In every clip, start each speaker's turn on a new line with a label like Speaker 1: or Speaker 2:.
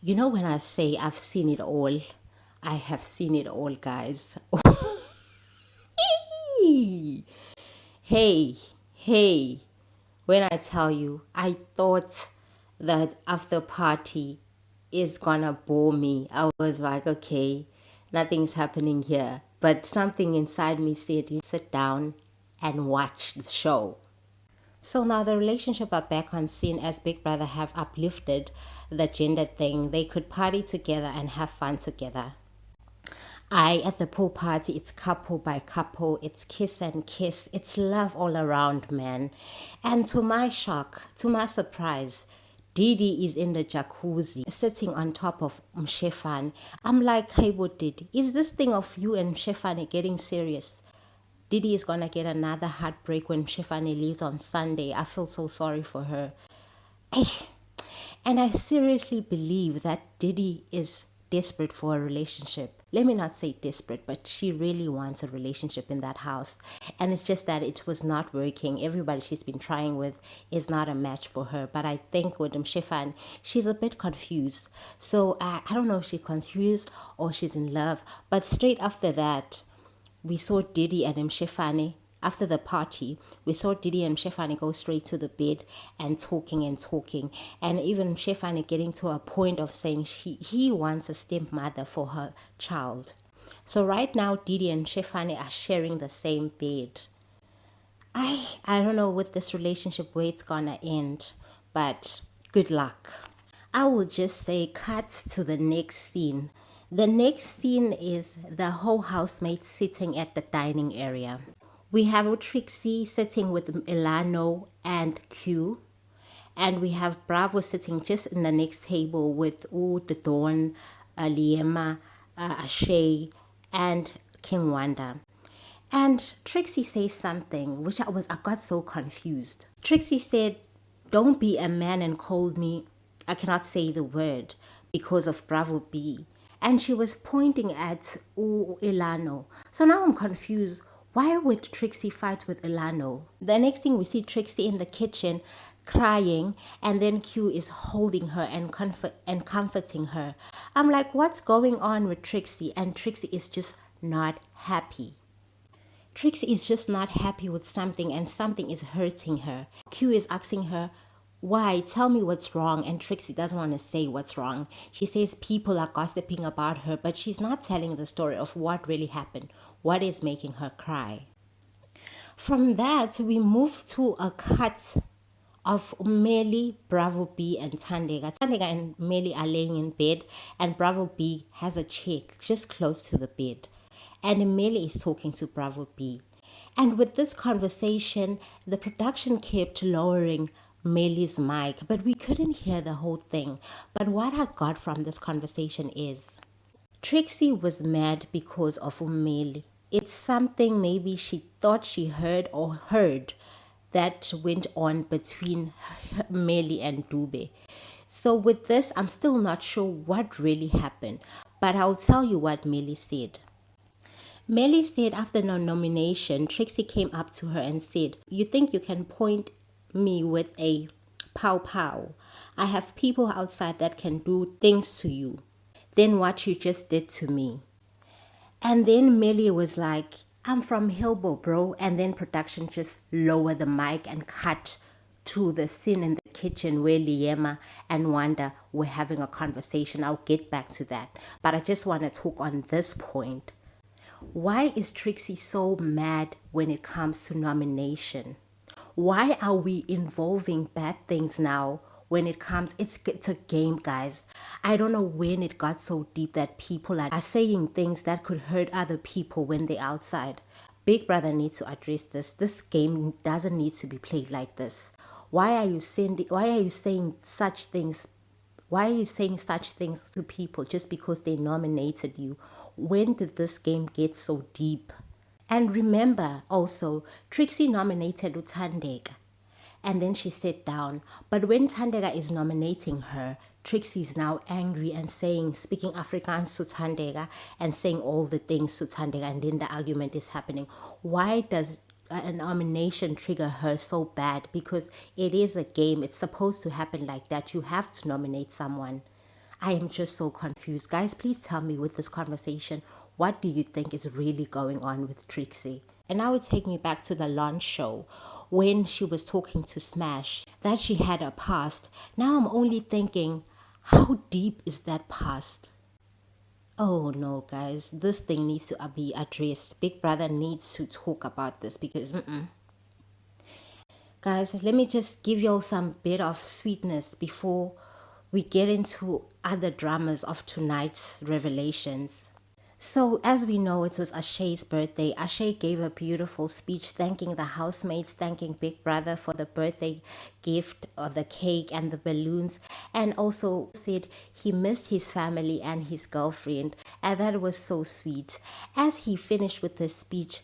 Speaker 1: You know, when I say I've seen it all, I have seen it all, guys. Hey, hey, when I tell you, I thought that after party is gonna bore me. I was like, okay, nothing's happening here. But something inside me said, you sit down and watch the show. So now the relationship are back on scene as Big Brother have uplifted the gender thing. They could party together and have fun together. At the pool party, it's couple by couple, it's kiss and kiss, it's love all around, man. And to my shock, to my surprise, Didi is in the jacuzzi, sitting on top of Mshefan. I'm like, hey, what Didi? Is this thing of you and Mshefan getting serious? Didi is gonna get another heartbreak when Mshefan leaves on Sunday. I feel so sorry for her. And I seriously believe that Didi is desperate for a relationship. Let me not say desperate, but she really wants a relationship in that house. And it's just that it was not working. Everybody she's been trying with is not a match for her. But I think with Mshefan, she's a bit confused. So I don't know if she's confused or she's in love. But straight after that, we saw Didi and Mshefane. After the party, we saw Didi and Mshefane go straight to the bed and talking. And even Mshefane getting to a point of saying he wants a stepmother for her child. So right now, Didi and Mshefane are sharing the same bed. I don't know with this relationship where it's gonna end, but good luck. I will just say cut to the next scene. The next scene is the whole housemates sitting at the dining area. We have Trixie sitting with Ilano and Q. And we have Bravo sitting just in the next table with the Dawn, Lyema, Ashay, and King Wanda. And Trixie says something which I got so confused. Trixie said, "Don't be a man and call me," I cannot say the word because of Bravo B. And she was pointing at Ilano. So now I'm confused. Why would Trixie fight with Ilano? The next thing we see Trixie in the kitchen crying, and then Q is holding her and comforting her. I'm like, what's going on with Trixie? And Trixie is just not happy. Trixie is just not happy with something, and something is hurting her. Q is asking her, why? Tell me what's wrong. And Trixie doesn't want to say what's wrong. She says people are gossiping about her, but she's not telling the story of what really happened. What is making her cry? From that, we move to a cut of Mmeli, Bravo B, and Thandeka. Thandeka and Mmeli are laying in bed, and Bravo B has a chair just close to the bed. And Mmeli is talking to Bravo B. And with this conversation, the production kept lowering Mmeli's mic, but we couldn't hear the whole thing. But what I got from this conversation is Trixie was mad because of Mmeli. It's something maybe she thought she heard that went on between Mmeli and Dube. So with this, I'm still not sure what really happened, but I'll tell you what Mmeli said. Mmeli said after the nomination, Trixie came up to her and said, "You think you can point me with a pow pow? I have people outside that can do things to you than what you just did to me." And then Mmeli was like, "I'm from Hilbo, bro." And then production just lowered the mic and cut to the scene in the kitchen where Lyama and Wanda were having a conversation. I'll get back to that. But I just want to talk on this point. Why is Trixie so mad when it comes to nomination? Why are we involving bad things now when it comes? It's a game, guys. I don't know when it got so deep that people are saying things that could hurt other people when they're outside. Big Brother needs to address this. This game doesn't need to be played like this. Why are you saying such things? Why are you saying such things to people just because they nominated you? When did this game get so deep? And remember also, Trixie nominated Thandeka, and then she sat down. But when Thandeka is nominating her, Trixie is now angry and speaking Afrikaans to Thandeka and saying all the things to Thandeka, and then the argument is happening. Why does a nomination trigger her so bad? Because it is a game. It's supposed to happen like that. You have to nominate someone. I am just so confused. Guys, please tell me with this conversation, what do you think is really going on with Trixie? And now it take me back to the launch show when she was talking to Smash, that she had a past. Now I'm only thinking, how deep is that past? Oh no, guys, this thing needs to be addressed. Big Brother needs to talk about this because, guys, let me just give you all some bit of sweetness before we get into other dramas of tonight's revelations. So, as we know, it was Ashay's birthday. Ashay gave a beautiful speech thanking the housemates, thanking Big Brother for the birthday gift or the cake and the balloons, and also said he missed his family and his girlfriend, and that was so sweet. As he finished with his speech,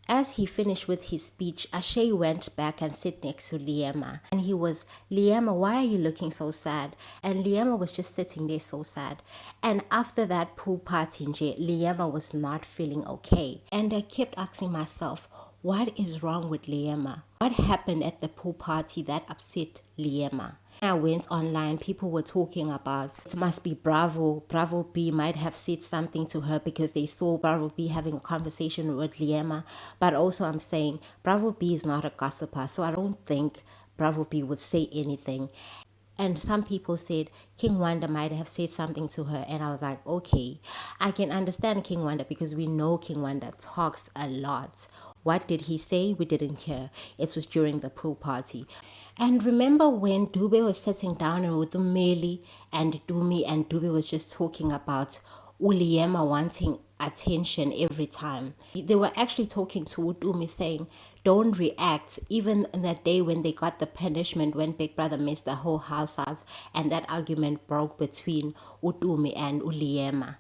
Speaker 1: Ashay went back and sat next to Lyama. And he was, Lyama, why are you looking so sad? And Lyama was just sitting there so sad. And after that pool party, Lyama was not feeling okay. And I kept asking myself, what is wrong with Lyama? What happened at the pool party that upset Lyama? I went online, people were talking about it must be Bravo. Bravo B might have said something to her because they saw Bravo B having a conversation with Lyama. But also I'm saying Bravo B is not a gossiper, so I don't think Bravo B would say anything. And some people said King Wanda might have said something to her, and I was like, okay, I can understand King Wanda because we know King Wanda talks a lot. What did he say? We didn't hear. It was during the pool party. And remember when Dube was sitting down with Mmeli and Dumi, and Dube was just talking about Lyama wanting attention every time. They were actually talking to Dumi saying, don't react. Even in that day when they got the punishment, when Big Brother messed the whole house up and that argument broke between Dumi and Lyama.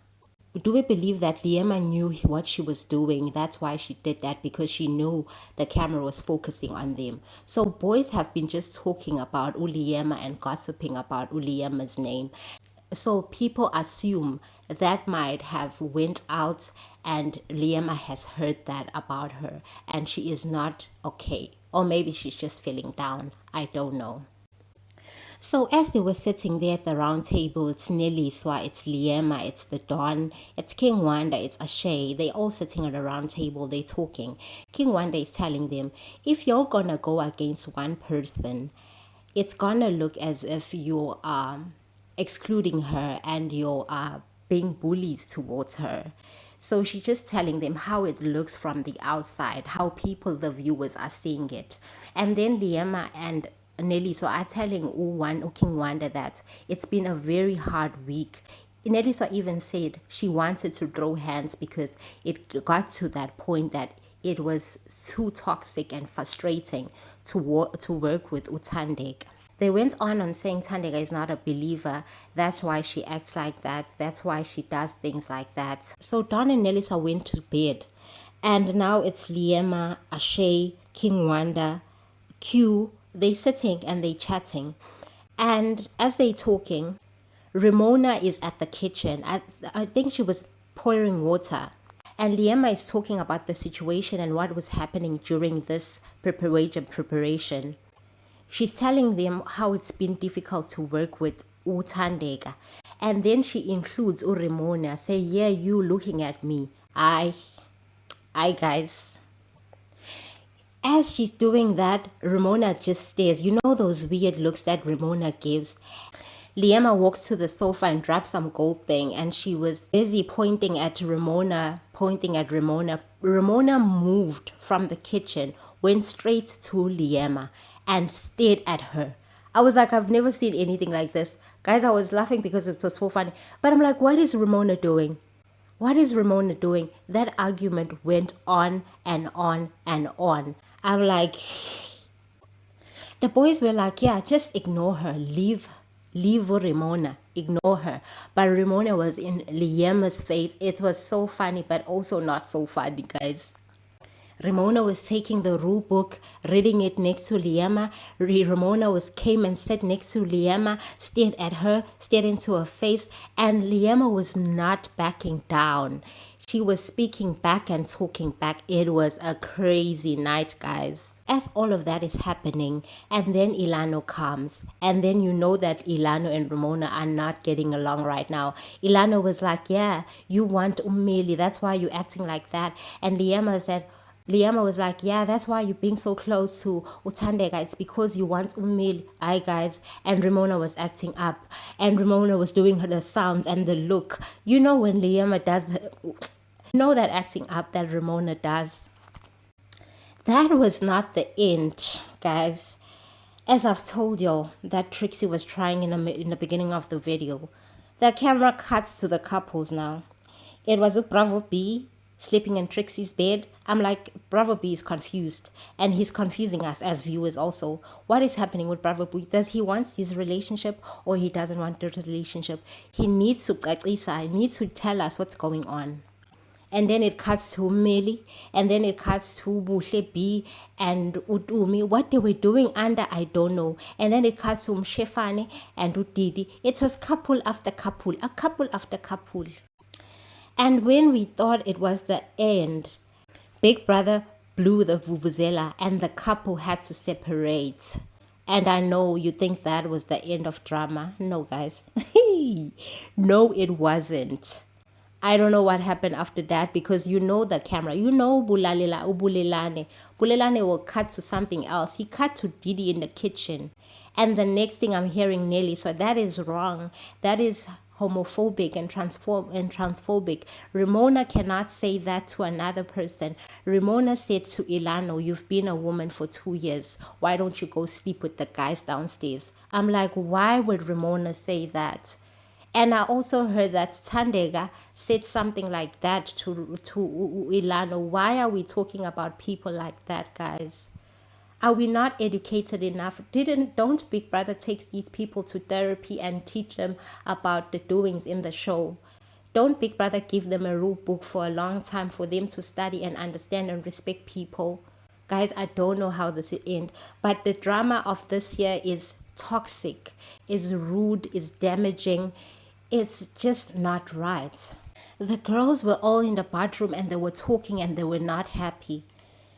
Speaker 1: Do we believe that Lyama knew what she was doing? That's why she did that, because she knew the camera was focusing on them. So boys have been just talking about Lyama and gossiping about Lyama's name. So people assume that might have went out and Lyama has heard that about her and she is not okay. Or maybe she's just feeling down. I don't know. So as they were sitting there at the round table, it's Neliswa, it's Lyama, it's the Don, it's King Wanda, it's Ashay. They all sitting at a round table, they talking. King Wanda is telling them, if you're gonna go against one person, it's gonna look as if you are excluding her and you are being bullies towards her. So she's just telling them how it looks from the outside, how people, the viewers, are seeing it. And then Lyama and Nelly, so I'm telling King Wanda that it's been a very hard week. Neliswa even said she wanted to throw hands because it got to that point that it was too toxic and frustrating to work with Thandeka. They went on saying Thandeka is not a believer. That's why she acts like that. That's why she does things like that. So Don and Neliswa went to bed. And now it's Lyama, Ashay, King Wanda, Q. They sitting and they chatting. And as they talking, Ramona is at the kitchen. I think she was pouring water. And Liema is talking about the situation and what was happening during this preparation. She's telling them how it's been difficult to work with Thandeka. And then she includes Ramona. Say, yeah, you looking at me. I guys. As she's doing that, Ramona just stares. You know those weird looks that Ramona gives. Liema walks to the sofa and drops some gold thing, and she was busy pointing at Ramona. Ramona moved from the kitchen, went straight to Liema and stared at her. I was like, I've never seen anything like this. Guys, I was laughing because it was so funny. But I'm like, what is Ramona doing? What is Ramona doing? That argument went on and on and on. I'm like, the boys were like, yeah, just ignore her. Leave Ramona. Ignore her. But Ramona was in Lyama's face. It was so funny, but also not so funny, guys. Ramona was taking the rule book, reading it next to Lyama. Ramona came and sat next to Lyama, stared at her, stared into her face, and Lyama was not backing down. She was speaking back and talking back. It was a crazy night, guys. As all of that is happening, and then Ilano comes, and then you know that Ilano and Ramona are not getting along right now. Ilano was like, yeah, you want Mmeli, that's why you're acting like that. And Lyama was like, yeah, that's why you're being so close to Thandeka. It's because you want Mmeli. Aye, guys. And Ramona was acting up. And Ramona was doing the sounds and the look. You know when Lyama does that acting up that Ramona does. That was not the end, guys. As I've told you, that Trixie was trying in the beginning of the video. The camera cuts to the couples now. It was a Bravo B sleeping in Trixie's bed. I'm like, Bravo B is confused. And he's confusing us as viewers also. What is happening with Bravo B? Does he want his relationship or he doesn't want the relationship? He needs to, he needs to tell us what's going on. And then it cuts to Mmeli, and then it cuts to Buhle B and Utumi. What they were doing under, I don't know. And then it cuts to Mshefane and Udidi. It was couple after couple, a couple after couple. And when we thought it was the end, Big Brother blew the vuvuzela and the couple had to separate. And I know you think that was the end of drama. No, guys. No, it wasn't. I don't know what happened after that, because you know the camera. You know Bulelane. Bulelane will cut to something else. He cut to Didi in the kitchen. And the next thing I'm hearing Nelly. So that is wrong. That is homophobic and transphobic. Ramona cannot say that to another person. Ramona said to Ilano, you've been a woman for 2 years. Why don't you go sleep with the guys downstairs? I'm like, why would Ramona say that? And I also heard that Thandeka said something like that to Ilano. Why are we talking about people like that, guys? Are we not educated enough? Don't Big Brother take these people to therapy and teach them about the doings in the show? Don't Big Brother give them a rule book for a long time for them to study and understand and respect people? Guys, I don't know how this will end, but the drama of this year is toxic, is rude, is damaging. It's just not right. The girls were all in the bathroom and they were talking and they were not happy.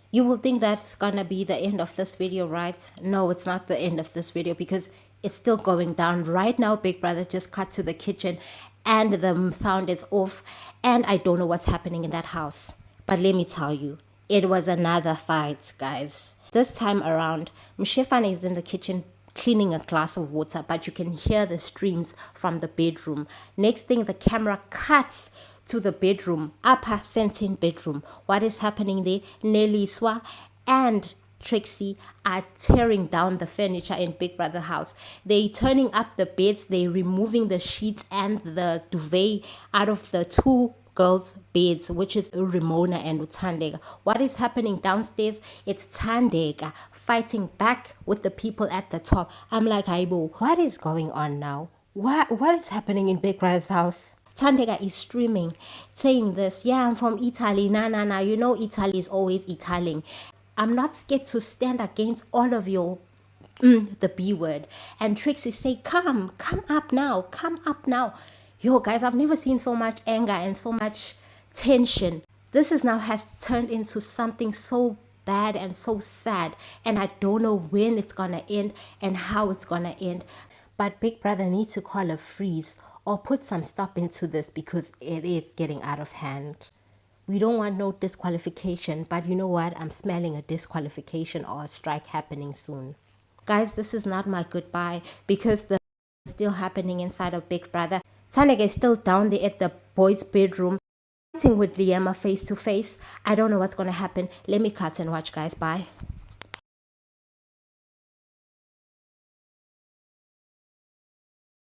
Speaker 1: You will think that's gonna be the end of this video, right? No, it's not the end of this video because it's still going down. Right now, Big Brother just cut to the kitchen and the sound is off and I don't know what's happening in that house. But let me tell you, it was another fight, guys. This time around, Mshefane is in the kitchen cleaning a glass of water, but you can hear the streams from the bedroom. Next thing, the camera cuts to the bedroom, upper Sentin bedroom. What is happening there? Neliswa and Trixie are tearing down the furniture in Big Brother house. They turning up the beds, they removing the sheets and the duvet out of the two girls' beds, which is Ramona and Thandeka. What is happening downstairs? It's Thandeka fighting back with the people at the top. I'm like, Aibo, what is going on now? What is happening in Big Brother's house? Thandeka is streaming, saying this, yeah, I'm from Italy, nah, you know Italy is always Italian. I'm not scared to stand against all of your the B word. And Trixie say, come up now. Yo, guys, I've never seen so much anger and so much tension. This is now has turned into something so bad and so sad. And I don't know when it's going to end and how it's going to end. But Big Brother needs to call a freeze or put some stop into this because it is getting out of hand. We don't want no disqualification, but you know what? I'm smelling a disqualification or a strike happening soon. Guys, this is not my goodbye because the is still happening inside of Big Brother. Thandeka is still down there at the boys' bedroom, fighting with Lyama face to face. I don't know what's going to happen. Let me cut and watch, guys. Bye.